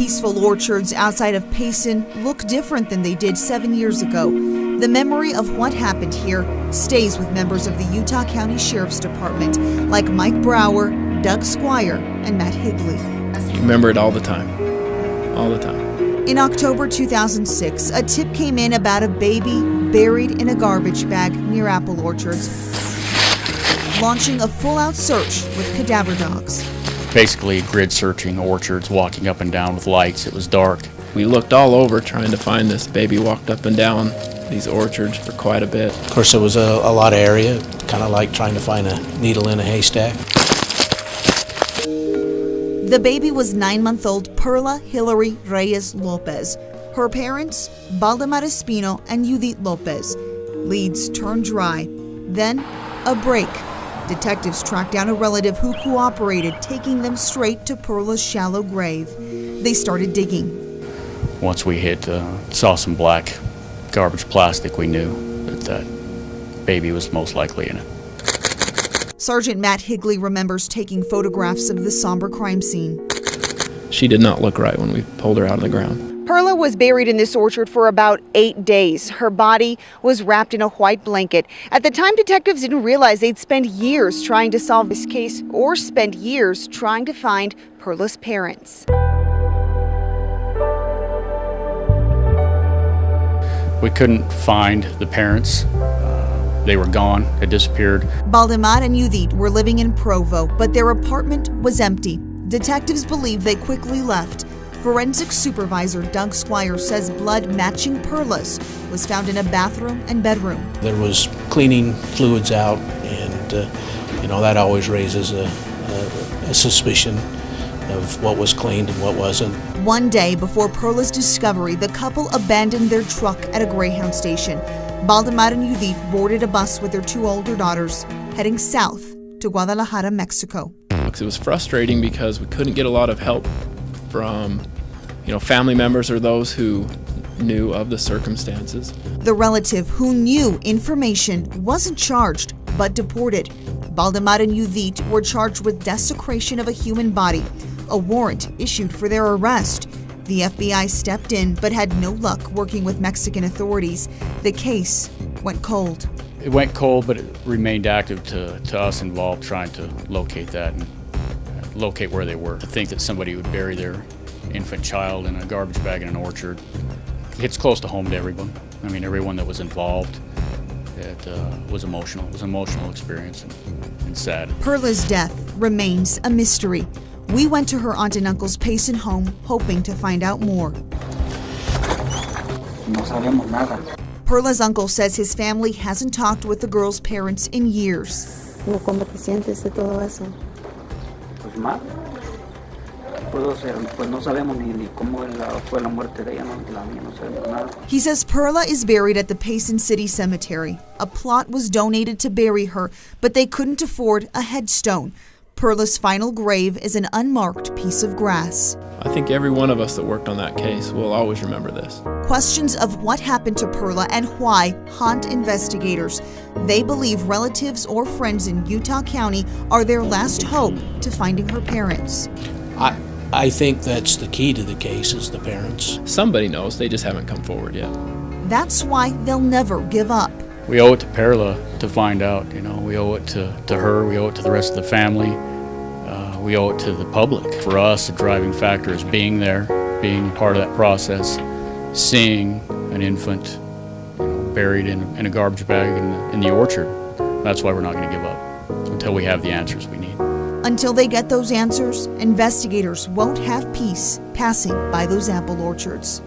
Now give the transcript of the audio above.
peaceful orchards outside of Payson look different than they did 7 years ago. The memory of what happened here stays with members of the Utah County Sheriff's Department, like Mike Brower, Doug Squire, and Matt Higley. Remember it all the time. All the time. In October 2006, a tip came in about a baby buried in a garbage bag near apple orchards, launching a full-out search with cadaver dogs. Basically grid searching orchards, walking up and down with lights. It was dark. We looked all over trying to find this baby, walked up and down these orchards for quite a bit. Of course, there was a lot of area, kind of like trying to find a needle in a haystack. The baby was 9-month-old Perla Hilary Reyes Lopez. Her parents, Valdemar Espino and Judith Lopez. Leads turned dry. Then, a break. Detectives tracked down a relative who cooperated, taking them straight to Perla's shallow grave. They started digging. Once we saw some black garbage plastic, we knew that baby was most likely in it. Sergeant Matt Higley remembers taking photographs of the somber crime scene. She did not look right when we pulled her out of the ground. Perla was buried in this orchard for about 8 days. Her body was wrapped in a white blanket. At the time, detectives didn't realize they'd spend years trying to solve this case or spend years trying to find Perla's parents. We couldn't find the parents. They were gone, had disappeared. Valdemar and Judith were living in Provo, but their apartment was empty. Detectives believe they quickly left. Forensic supervisor Doug Squire says blood matching Perla's was found in a bathroom and bedroom. There was cleaning fluids out, and that always raises a suspicion of what was cleaned and what wasn't. One day before Perla's discovery, the couple abandoned their truck at a Greyhound station. Valdemar and Judith boarded a bus with their 2 older daughters, heading south to Guadalajara, Mexico. It was frustrating because we couldn't get a lot of help from, family members or those who knew of the circumstances. The relative who knew information wasn't charged, but deported. Valdemar and Judith were charged with desecration of a human body, a warrant issued for their arrest. The FBI stepped in, but had no luck working with Mexican authorities. The case went cold. It went cold, but it remained active to us involved trying to locate that and locate where they were. To think that somebody would bury their infant child in a garbage bag in an orchard, it hits close to home to everyone. I mean, everyone that was involved. It was emotional. It was an emotional experience and sad. Perla's death remains a mystery. We went to her aunt and uncle's Payson home, hoping to find out more. No sabemos nada. Perla's uncle says his family hasn't talked with the girl's parents in years. ¿Cómo te sientes de todo eso? Pues mal. No sabemos ni cómo fue la muerte de ella, la mía, no sabemos nada. He says Perla is buried at the Payson City Cemetery. A plot was donated to bury her, but they couldn't afford a headstone. Perla's final grave is an unmarked piece of grass. I think every one of us that worked on that case will always remember this. Questions of what happened to Perla and why haunt investigators. They believe relatives or friends in Utah County are their last hope to finding her parents. I think that's the key to the case, is the parents. Somebody knows, they just haven't come forward yet. That's why they'll never give up. We owe it to Perla to find out. We owe it to her. We owe it to the rest of the family. We owe it to the public. For us, the driving factor is being there, being part of that process, seeing an infant buried in a garbage bag in the orchard. That's why we're not going to give up until we have the answers we need. Until they get those answers, investigators won't have peace passing by those apple orchards.